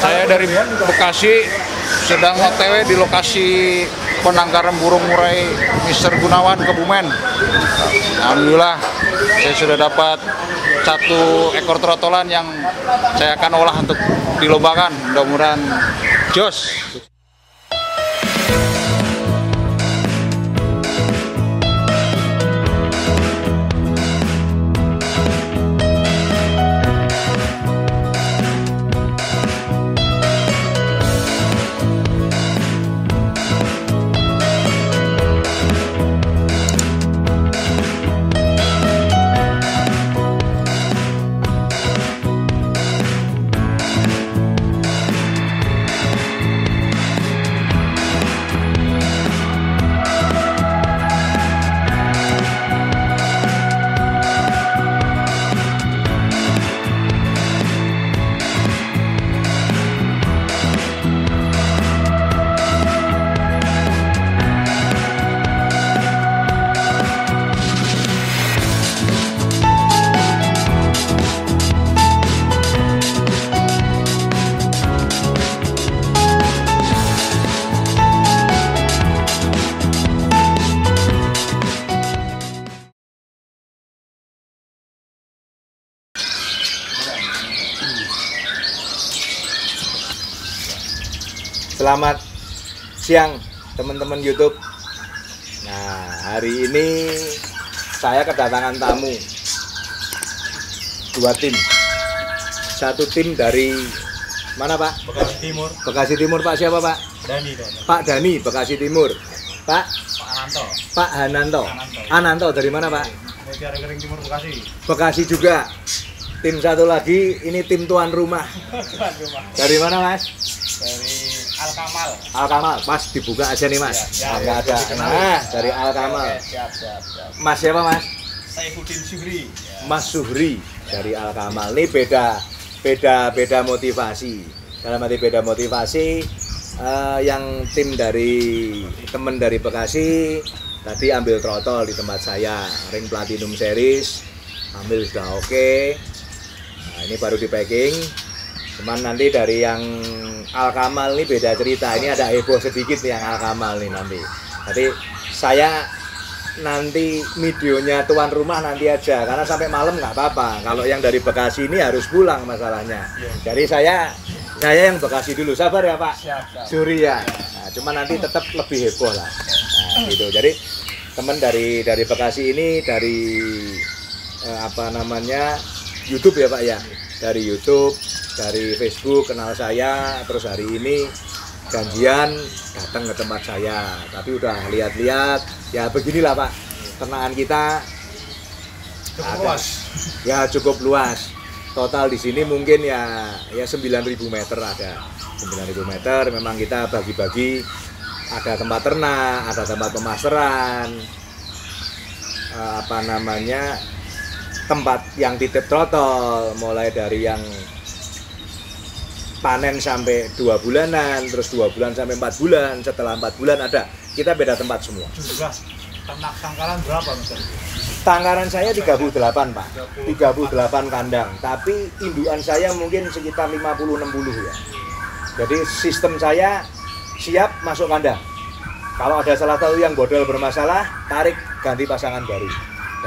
Saya dari Bekasi sedang OTW di lokasi penangkaran burung murai Mr. Gunawan Kebumen. Alhamdulillah saya sudah dapat 1 ekor trotolan yang saya akan olah untuk dilombakan. Mudah-mudahan jos. Selamat siang teman-teman YouTube. Nah, hari ini saya kedatangan tamu 2 tim. 1 tim dari mana Pak? Bekasi Timur. Bekasi Timur. Pak siapa Pak? Dani. Pak Dani, Bekasi Timur. Pak Ananto. Pak Hananto. Ananto dari mana Pak? Mutiara Kering Timur Bekasi. Bekasi juga. Tim 1 lagi, ini tim tuan rumah. Dari mana Mas? Dari Al-Kamal. Al-Kamal, Mas dibuka aja nih Mas. Nggak ada. Nah, dari Al-Kamal. Siap. Mas siapa Mas? Saifuddin Syuhri. Mas Syuhri dari Al-Kamal. Ini beda motivasi. Dalam arti beda motivasi, yang tim dari temen dari Bekasi tadi ambil trotol di tempat saya, ring platinum series, ambil sudah oke. Nah, ini baru di packing. Cuman nanti dari yang Al-Kamal ini beda cerita. Ini ada heboh sedikit yang Al-Kamal nih nanti. Jadi saya nanti videonya tuan rumah nanti aja, karena sampai malam nggak apa-apa. Kalau yang dari Bekasi ini harus pulang masalahnya. Jadi saya yang Bekasi dulu, sabar ya Pak. Siap. Suri ya. Nah, cuma nanti tetap lebih heboh lah. Nah, gitu. Jadi teman dari Bekasi ini dari YouTube ya Pak ya. Dari YouTube, dari Facebook kenal saya, terus hari ini janjian datang ke tempat saya. Tapi udah lihat-lihat, ya beginilah Pak, ternakan kita Cukup luas. Ya cukup luas. Total di sini mungkin ya 9.000 meter ada. 9.000 meter memang kita bagi-bagi, ada tempat ternak, ada tempat pemasteran, tempat yang titip trotol, mulai dari yang panen sampai 2 bulanan, terus 2 bulan sampai 4 bulan, setelah 4 bulan ada. Kita beda tempat semua. Juga ternak tangkaran berapa misalnya? Tangkaran saya 38 Pak, 38 kandang, tapi induan saya mungkin sekitar 50-60 ya. Jadi sistem saya siap masuk kandang. Kalau ada salah satu yang bodol bermasalah, tarik ganti pasangan baru.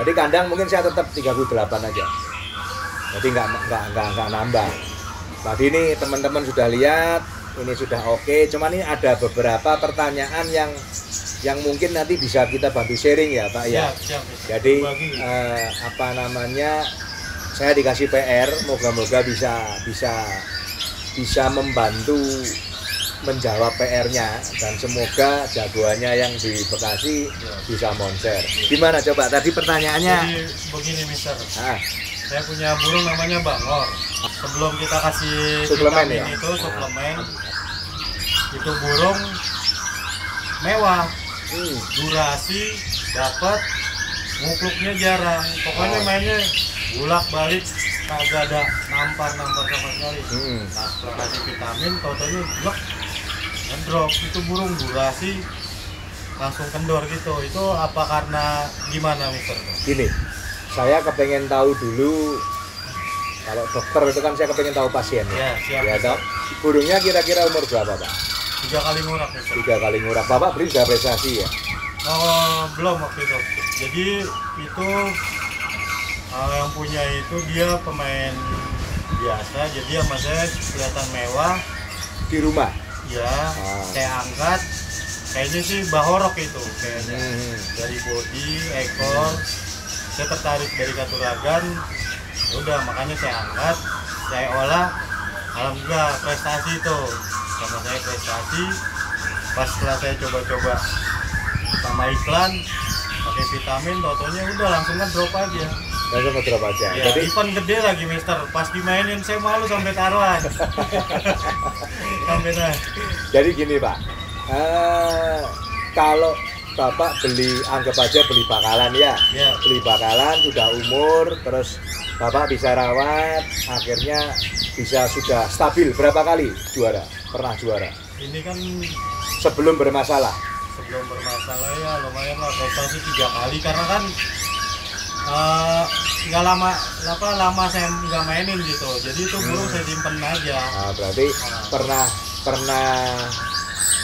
Jadi kandang mungkin saya tetap 38 aja. Jadi nggak nambah. Tadi ini teman-teman sudah lihat, ini sudah oke. Cuman ini ada beberapa pertanyaan yang mungkin nanti bisa kita bantu sharing ya Pak ya. Siap. Jadi saya dikasih PR, moga-moga bisa membantu menjawab PR-nya, dan semoga jagoannya yang di Bekasi bisa moncer. Gimana coba tadi pertanyaannya? Jadi begini Mister. Saya punya burung namanya Bangor. Sebelum kita kasih suplemen vitamin ya? suplemen, itu burung mewah. Durasi dapat, ngukluknya jarang. Pokoknya mainnya bulak-balik, kagak ada nampar sama sekali. Nah, setelah kasih vitamin, totalnya blok, ngedrop. Itu burung durasi langsung kendor gitu. Itu apa karena gimana Mister? Gini, saya kepengen tahu dulu Kalau dokter itu kan saya kepengen tahu pasien Ya, siap. ya toh. Burungnya kira-kira umur berapa Pak? 3 kali ngurak Mister. 3 kali ngurak. Bapak beli sudah prestasi ya? Oh, belum waktu itu. Jadi itu yang punya itu dia pemain biasa, jadi sama saya kelihatan mewah. Di rumah? Ya, saya angkat. Kayaknya sih bahorok itu kayaknya. Dari bodi, ekor, saya tertarik dari katuragan. Udah, makanya saya angkat, saya olah. Alhamdulillah prestasi itu. Sama saya prestasi. Pas setelah saya coba-coba sama iklan, pakai vitamin, totonya udah langsung kan drop aja. Langsung drop aja. Ya, Jadi event gede lagi Mister. Pas dimainin saya malu sampai taruhan. Sampai nah. Jadi gini Pak, kalau Bapak beli, anggap aja beli bakalan ya, Ya. beli bakalan sudah umur, terus Bapak bisa rawat, akhirnya bisa sudah stabil. Berapa kali juara? Pernah juara? Ini kan Sebelum bermasalah? sebelum bermasalah ya lumayan lah, prestasi 3 kali karena kan nggak lama saya nggak mainin gitu, jadi itu burung saya simpen aja. Nah, berarti pernah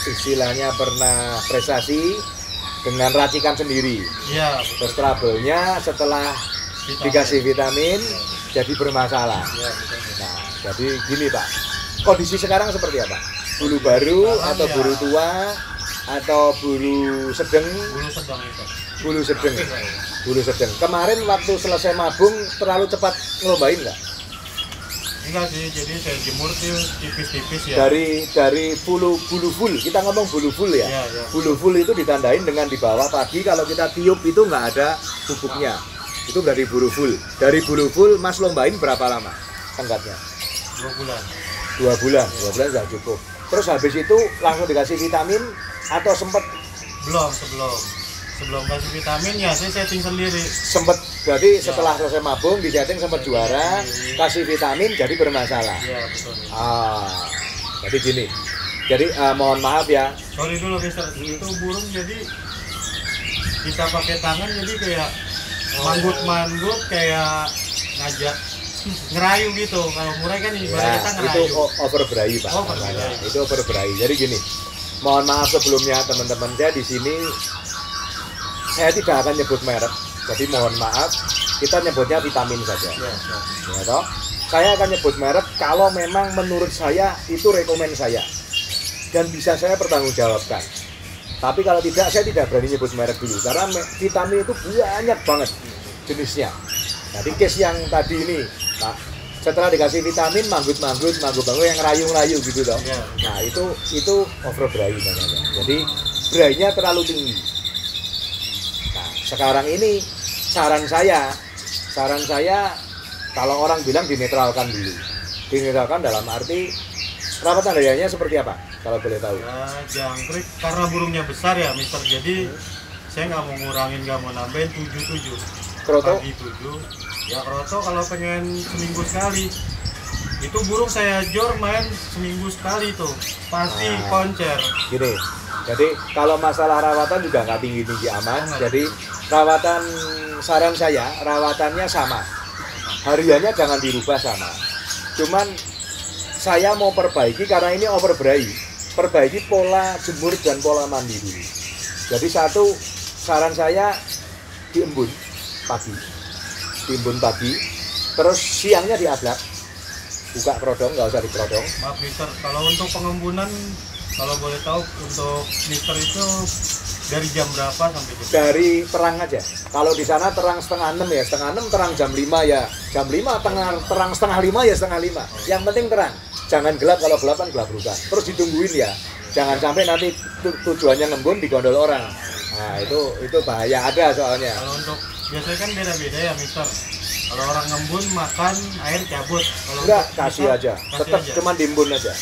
istilahnya pernah prestasi dengan racikan sendiri. Iya, Terus trouble-nya setelah vitamin. dikasih vitamin jadi bermasalah. Iya, betul. Nah, jadi gini Pak, kondisi sekarang seperti apa? Bulu baru Sekarang atau ya. bulu tua atau bulu sedang? Bulu sedang itu. Bulu sedang. Bulu sedang. Kemarin waktu selesai mabung terlalu cepat ngelombain nggak? Enggak sih, jadi saya jemur tuh tipis-tipis ya. Dari bulu full, kita ngomong bulu full ya. Iya, iya. Bulu full itu ditandain dengan di bawah pagi kalau kita tiup itu nggak ada pupuknya. Itu dari bulu full. Dari bulu full Mas lombain berapa lama tenggatnya? 2 bulan. 2 bulan. 2 bulan sudah cukup. Terus habis itu langsung dikasih vitamin atau Sebelum kasih vitamin ya saya setting sendiri. berarti setelah selesai mabung di setting sempat juara, kasih vitamin jadi bermasalah. Iya, betul. Jadi gini. Jadi mohon maaf ya. Sorry dulu Mister, itu burung jadi kita pakai tangan jadi kayak manggut-manggut kayak ngajak ngerayu gitu. Kalau murai kan ibaratnya kita Ya, ngerayu. itu overberai Pak. Overberai. namanya. Itu overberai. Jadi gini, mohon maaf sebelumnya teman-teman saya di sini, saya tidak akan nyebut merek. Jadi mohon maaf, kita nyebutnya vitamin saja. Ya, ya. Ya toh? Saya akan nyebut merek kalau memang menurut saya itu rekomen saya dan bisa saya pertanggungjawabkan. Tapi kalau tidak, saya tidak berani nyebut merek dulu karena vitamin itu banyak banget jenisnya. Jadi case yang tadi ini, Pak, setelah dikasih vitamin manggut-manggut yang rayu-rayu gitu dong. Ya. Nah, itu overberai namanya. Jadi berainya terlalu tinggi. Nah, sekarang ini saran saya kalau orang bilang dinetralkan dulu. Dinetralkan dalam arti perawatan dayanya seperti apa? Kalau boleh tahu. Ya, jangkrik karena burungnya besar ya Mister. Jadi saya nggak mau ngurangin, nggak mau nambahin 7. Kroto? Pagi 7. Ya kroto kalau pengen seminggu sekali. Itu burung saya jor main seminggu sekali tuh. Pasti koncer. Gini, jadi kalau masalah rawatan juga nggak tinggi-tinggi amat. Jadi rawatan, saran saya rawatannya sama. Hariannya jangan dirubah sama. Cuman saya mau perbaiki karena ini overberai. Perbaiki pola jemur dan pola mandi dulu. Jadi satu, saran saya diembun pagi, terus siangnya diablak, buka kerodong, nggak usah dikerodong. Maaf Mister, kalau untuk pengembunan kalau boleh tahu untuk Mister itu dari jam berapa sampai jam? Dari terang aja. Kalau di sana terang 5:30 ya, 5:30 terang jam 5 ya, jam 5 terang 4:30 ya 5:30. Yang penting terang. Jangan gelap, kalau gelap kan gelap berubah. Terus ditungguin ya. Jangan sampai nanti tujuannya ngembun digondol orang. Nah, itu bahaya ada soalnya. Kalau untuk biasanya kan beda-beda ya Mister. Kalau orang ngembun makan air cabut. Kalau Enggak, untuk kasih Mister, aja. kasih Tetap aja. cuma diembun aja.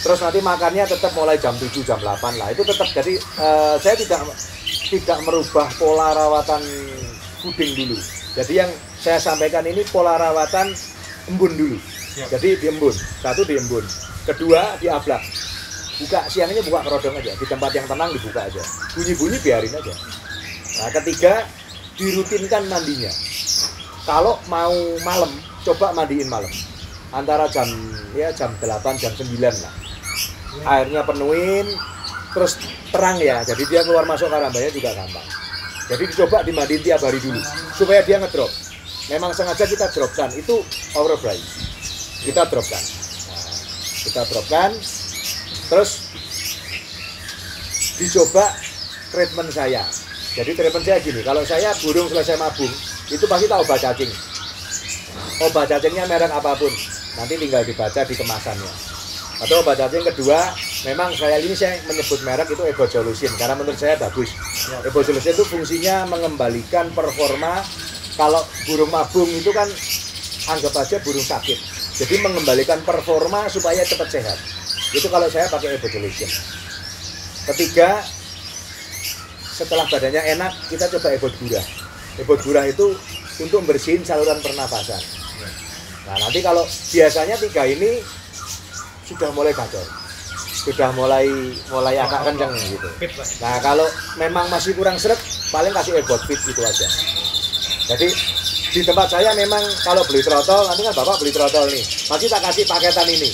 Terus nanti makannya tetap mulai jam 7, jam 8 lah. Itu tetap. Jadi saya tidak merubah pola rawatan puding dulu. Jadi yang saya sampaikan ini pola rawatan embun dulu. Siap. Jadi diembun. Satu diembun. Kedua diablak. Siangnya buka kerodong aja. Di tempat yang tenang dibuka aja. Bunyi-bunyi biarin aja. Nah, ketiga dirutinkan mandinya. Kalau mau malam coba mandiin malam. Antara jam 8 jam 9 lah. Airnya penuhin, terus terang ya, jadi dia keluar masuk karambanya juga gampang. Jadi dicoba dimandiin tiap hari dulu supaya dia ngedrop. Memang sengaja kita dropkan, itu overfly. Kita dropkan. Nah, kita dropkan, terus dicoba treatment saya. Jadi treatment saya gini, kalau saya burung selesai mabung, itu pasti tak obat cacing. Obat cacingnya merek apapun, nanti tinggal dibaca di kemasannya. Atau obat cacing kedua, memang saya menyebut merek itu Ebosolution karena menurut saya bagus. Ebosolution itu fungsinya mengembalikan performa. Kalau burung mabung itu kan anggap aja burung sakit, jadi mengembalikan performa supaya cepat sehat. Itu kalau saya pakai Ebosolution. Ketiga, setelah badannya enak, kita coba ebot gurah. Ebot gurah itu untuk bersihin saluran pernapasan. Nah, nanti kalau biasanya 3 ini sudah mulai gacor, sudah mulai agak kenceng gitu. Nah, kalau memang masih kurang seret, paling kasih ebot fit itu aja. Jadi di tempat saya memang kalau beli trotol, nanti kan Bapak beli trotol nih, pasti tak kasih paketan ini.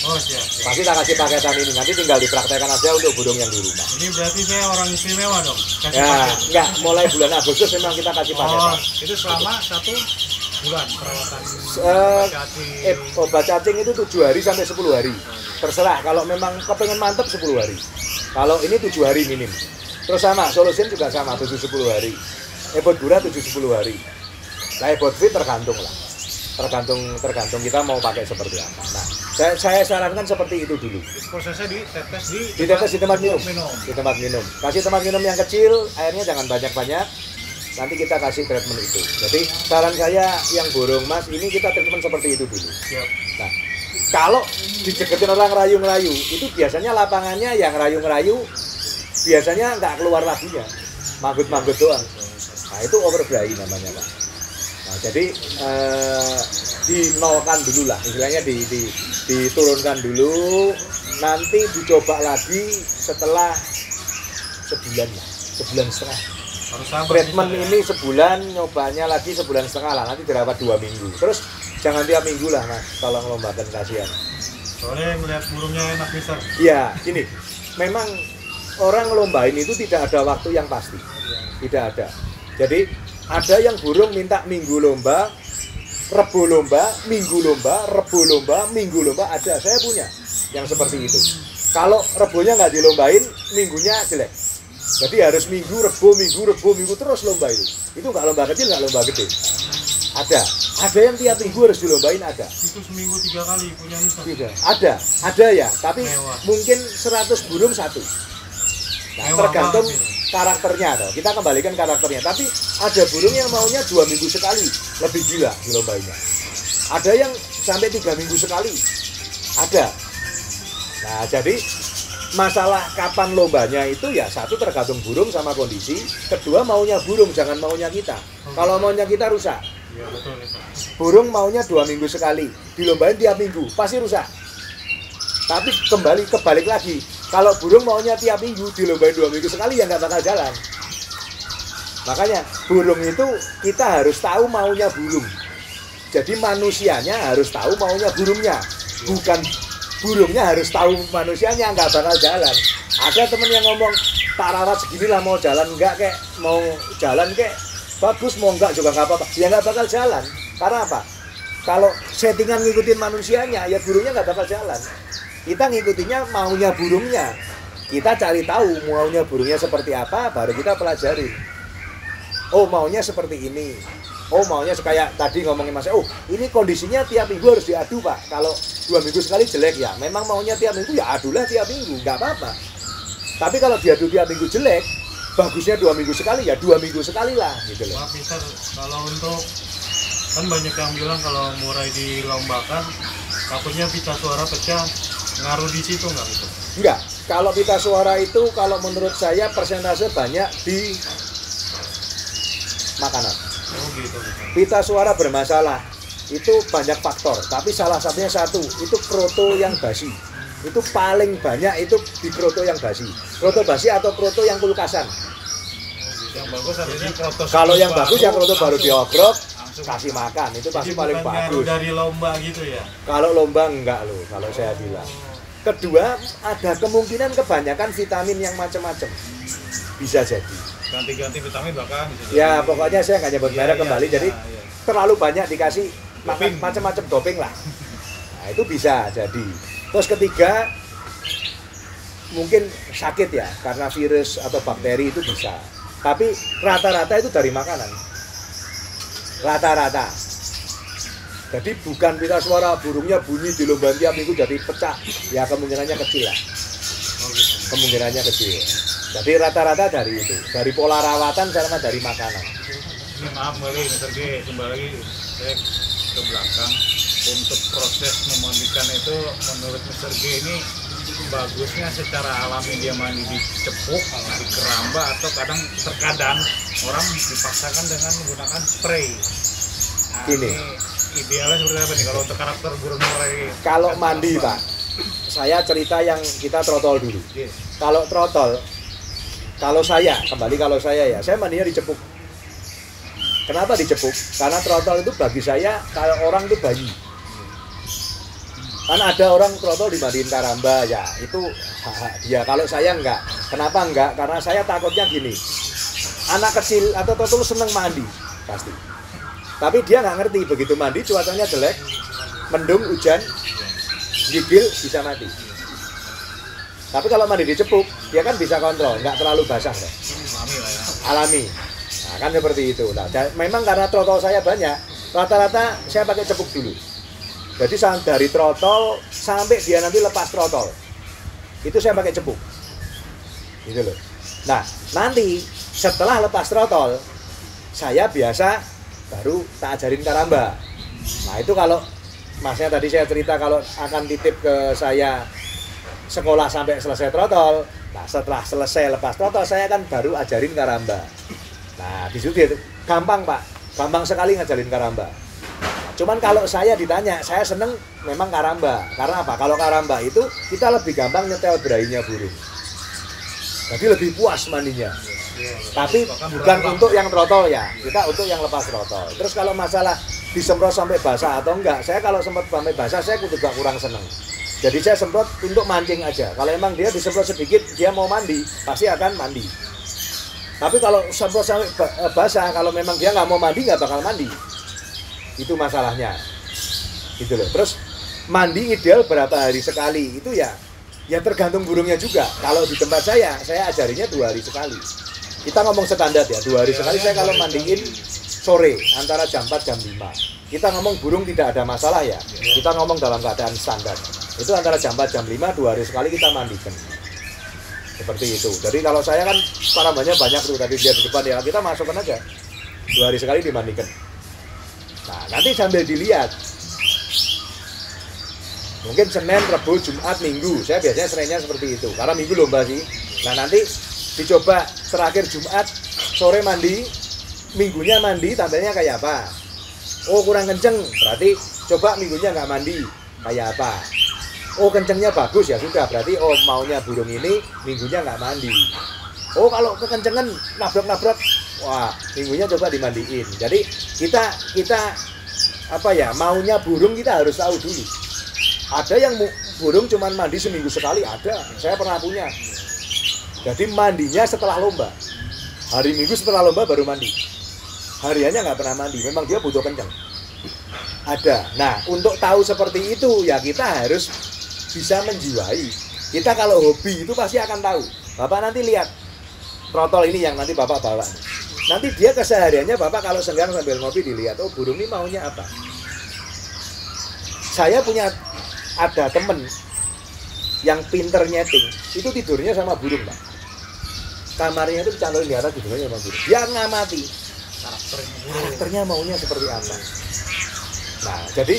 Oh siap. Pasti tak kasih paketan ini, nanti tinggal dipraktekkan aja untuk burung yang di rumah. Ini berarti saya orang istimewa dong? Kasih ya, paket. enggak, mulai bulan Agustus memang kita kasih paketan. Itu selama 1 bulan perawatan obat cacing itu 7 hari sampai 10 hari. Terserah, kalau memang kepengen mantep 10 hari. Kalau ini 7 hari minim. Terus sama, Solution juga sama, 7-10 hari. Ebot gurah 7-10 hari. Nah, ebot fit tergantung lah. Tergantung kita mau pakai seperti apa. Nah, saya sarankan seperti itu dulu. Prosesnya ditetes di tempat minum. Di tempat minum. Kasih tempat minum yang kecil, airnya jangan banyak-banyak. Nanti kita kasih treatment itu. Jadi saran saya yang burung mas ini kita treatment seperti itu dulu. Siap. Nah, kalau dijegetin orang rayu-rayu, itu biasanya lapangannya yang rayu-rayu biasanya nggak keluar lagunya, manggut-manggut doang. Nah, itu overfly namanya Pak. Nah, jadi dinolkan dulu lah, istilahnya diturunkan dulu, nanti dicoba lagi setelah sebulan lah, 1,5 bulan. Treatment ini sebulan, nyobanya lagi 1,5 bulan lah, nanti dirawat 2 minggu. Terus jangan tiap minggu lah mas, tolong lombakan, kasihan. Soalnya melihat burungnya enak mister. Iya, gini, memang orang ngelombain itu tidak ada waktu yang pasti, tidak ada. Jadi ada yang burung minta minggu lomba, Rebo lomba, minggu lomba, Rebo lomba, minggu lomba, ada. Saya punya yang seperti itu. Kalau Rebonya nggak dilombain, minggunya jelek. Jadi harus minggu, Rebo, terus lomba itu. Itu nggak lomba kecil, nggak lomba gede. Ada yang tiap minggu harus dilombain, ada. Itu seminggu 3 kali punya mister. Tidak, ada ya, tapi mewah. Mungkin 100 burung 1. Nah, tergantung karakternya toh. Kita kembalikan karakternya. Tapi ada burung yang maunya 2 minggu sekali, lebih gila dilombainya. Ada yang sampai 3 minggu sekali, ada. Nah, jadi masalah kapan lombanya itu ya satu tergantung burung sama kondisi. Kedua maunya burung, jangan maunya kita. Kalau maunya kita rusak. Iya betul mister. Burung maunya 2 minggu sekali, dilombain tiap minggu, pasti rusak. Tapi kebalik lagi. Kalau burung maunya tiap minggu, dilombain 2 minggu sekali, ya nggak bakal jalan. Makanya burung itu kita harus tahu maunya burung. Jadi manusianya harus tahu maunya burungnya, bukan burungnya harus tahu manusianya, nggak bakal jalan. Ada temen yang ngomong, tak rawat segini lah mau jalan enggak kek, mau jalan kek bagus, mau enggak juga nggak apa-apa. Ya nggak bakal jalan. Karena apa? Kalau settingan ngikutin manusianya, ya burungnya nggak bakal jalan. Kita ngikutinya maunya burungnya. Kita cari tahu maunya burungnya seperti apa, baru kita pelajarin. Oh maunya seperti ini. Oh maunya kayak tadi ngomongin mas, oh ini kondisinya tiap minggu harus diadu pak. Kalau 2 minggu sekali jelek ya, memang maunya tiap minggu ya adulah tiap minggu, nggak apa-apa. Tapi kalau diadu tiap minggu jelek, bagusnya 2 minggu sekali ya 2 minggu sekali lah gitu loh. Maaf mister, kalau untuk kan banyak yang bilang kalau mulai dilombakan takutnya pita suara pecah, ngaruh di situ nggak gitu? Enggak, kalau pita suara itu kalau menurut saya persentase banyak di makanan. Oh gitu. Pita suara bermasalah itu banyak faktor, tapi salah satunya satu, itu kroto yang basi. Itu paling banyak itu di kroto yang basi. Kroto basi atau kroto yang kulkasan. Yang bagus harusnya kroto. Kalau yang bagus ya kroto baru diobrok, kasih makan itu pasti Jadi paling bukan ngaruh bagus. dari lomba gitu ya. Kalau lomba enggak loh, kalau saya bilang. Kedua, ada kemungkinan kebanyakan vitamin yang macam-macam bisa jadi. Ganti-ganti vitamin bahkan bisa jadi. Ya pokoknya saya nggak nyebut merek kembali, jadi iya. terlalu banyak dikasih Doping. macam-macam doping lah. Nah itu bisa jadi. Terus ketiga, mungkin sakit ya karena virus atau bakteri itu bisa. Tapi rata-rata itu dari makanan. Rata-rata. Jadi bukan kita suara burungnya bunyi di lomba tiap minggu jadi pecah. Ya kemungkinannya kecil lah. Kemungkinannya kecil. Jadi rata-rata dari itu. Dari pola rawatan sama dari makanan. Ini maaf kali Mr. G, kembali lagi saya ke belakang. Untuk proses memandikan itu menurut Mr. G ini bagusnya secara alami dia mandi di cepuk, di keramba, atau terkadang orang dipaksakan dengan menggunakan spray. Nah, Ini. Idealnya seperti apa nih kalau untuk karakter burung murai? Kalau mandi Pak, saya cerita yang kita trotol dulu. Yes. Kalau trotol, kalau saya ya, saya mandinya dicepuk. Kenapa dicepuk? Karena trotol itu bagi saya kayak orang itu bayi. Kan ada orang trotol dimandiin karamba, ya itu hak dia. Kalau saya enggak. Kenapa enggak? Karena saya takutnya gini. Anak kecil atau trotol seneng mandi, pasti. Tapi dia nggak ngerti, begitu mandi cuacanya jelek, mendung, hujan, gigil, bisa mati. Tapi kalau mandi dicepuk, dia kan bisa kontrol, nggak terlalu basah. Kan? Alami lah ya. Alami. Nah, kan seperti itu. Nah, memang karena trotol saya banyak, rata-rata saya pakai cepuk dulu. Jadi dari trotol sampai dia nanti lepas trotol, itu saya pakai cepuk. Gitu loh. Nah, nanti setelah lepas trotol, saya biasa baru tak ajarin karamba. Nah itu kalau masnya tadi saya cerita kalau akan titip ke saya sekolah sampai selesai trotol. Nah setelah selesai lepas trotol saya kan baru ajarin karamba. Nah di situ gampang Pak, gampang sekali ngajarin karamba. Cuman kalau saya ditanya, saya seneng memang karamba. Karena apa? Kalau karamba itu kita lebih gampang nyetel berainya burung. Jadi lebih puas mandinya. Tapi bukan untuk yang trotol ya, kita untuk yang lepas trotol. Terus kalau masalah disemprot sampai basah atau enggak, saya kalau semprot sampai basah saya juga kurang seneng. Jadi saya semprot untuk mancing aja. Kalau emang dia disemprot sedikit, dia mau mandi, pasti akan mandi. Tapi kalau semprot sampai basah, kalau memang dia nggak mau mandi, nggak bakal mandi. Itu masalahnya. Gitu loh. Terus mandi ideal berapa hari sekali? Itu ya tergantung burungnya juga. Kalau di tempat saya ajarinya 2 hari sekali. Kita ngomong standar ya, 2 hari sekali saya kalau mandiin sore antara jam 4 jam 5. Kita ngomong burung tidak ada masalah ya. Kita ngomong dalam keadaan standar. Itu antara jam 4 jam 5 2 hari sekali kita mandikan. Seperti itu. Jadi kalau saya kan karambanya banyak tuh tadi lihat di depan ya, kita masukkan aja. 2 hari sekali dimandikan. Nah, nanti sambil dilihat. Mungkin Senin, Rabu, Jumat, Minggu. Saya biasanya Seninnya seperti itu. Karena Minggu lomba sih. Nah, nanti dicoba terakhir Jumat sore mandi, Minggunya mandi tampilnya kayak apa? Oh kurang kenceng, berarti coba Minggunya nggak mandi, kayak apa? Oh kencengnya bagus ya sudah, berarti oh maunya burung ini Minggunya nggak mandi. Oh kalau kekencengan nabrak-nabrak, wah Minggunya coba dimandiin. Jadi kita apa ya, maunya burung kita harus tahu dulu. Ada yang burung cuman mandi seminggu sekali, ada, saya pernah punya. Jadi mandinya setelah lomba. Hari Minggu setelah lomba baru mandi. Hariannya nggak pernah mandi. Memang dia butuh kencang. Ada. Nah, untuk tahu seperti itu ya kita harus bisa menjiwai. Kita kalau hobi itu pasti akan tahu. Bapak nanti lihat trotol ini yang nanti Bapak bawa. Nanti dia kesehariannya Bapak kalau senggang sambil ngopi dilihat, oh burung ini maunya apa. Saya ada temen yang pinter nyeting, itu tidurnya sama burung Pak. Kamarnya itu dicantokin di atas tidurnya sama burung. Dia ngamati karakternya maunya seperti apa. Nah jadi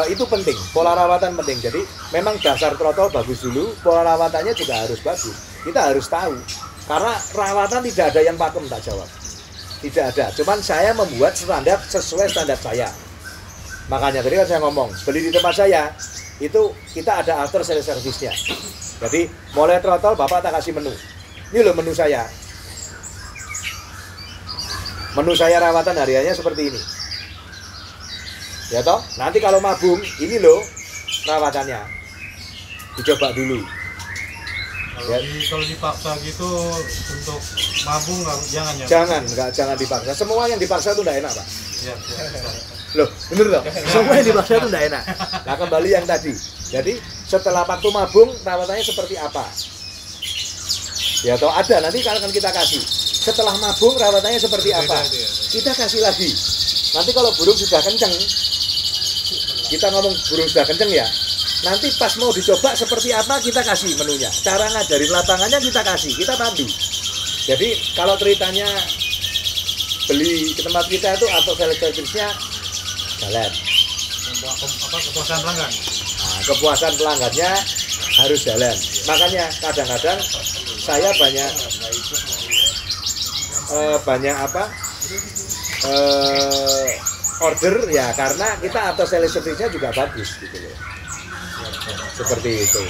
itu penting, pola rawatan penting. Jadi memang dasar trotol bagus dulu, pola rawatannya juga harus bagus. Kita harus tahu, karena rawatan tidak ada yang pakem, tak jawab. Tidak ada, cuman saya membuat standar sesuai standar saya. Makanya tadi kan saya ngomong, beli di tempat saya itu kita ada after sales service-nya. Jadi mulai trotol Bapak tak kasih menu. Ini loh menu saya. Menu saya rawatan hariannya seperti ini. Ya toh, nanti kalau mabung, ini loh perawatannya. Dicoba dulu. Ya. Kalau dipaksa gitu untuk mabung jangan ya. Jangan dipaksa. Semua yang dipaksa itu enggak enak, Pak. Ya. Loh, bener loh. Semua yang dipaksa itu enggak enak. Nah, kembali yang tadi. Jadi, setelah waktu mabung, perawatannya seperti apa? Ya toh, ada nanti akan kita kasih. Setelah mabung, perawatannya seperti apa? Kita kasih lagi. Nanti kalau burung sudah kenceng, kita ngomong burung sudah kenceng ya. Nanti pas mau dicoba seperti apa kita kasih menunya. Cara ngajarin lapangannya kita kasih, kita pandu. Jadi kalau ceritanya beli ke tempat kita itu atau selektifnya jalan. Kepuasan pelanggan. Nah, kepuasan pelanggannya harus jalan. Makanya kadang-kadang saya order ya karena kita atau selektifnya juga bagus gitu loh. Seperti itu.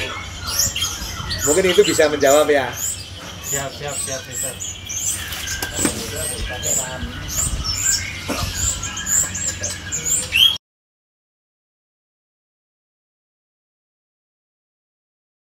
Mungkin itu bisa menjawab ya. Siap, Mister.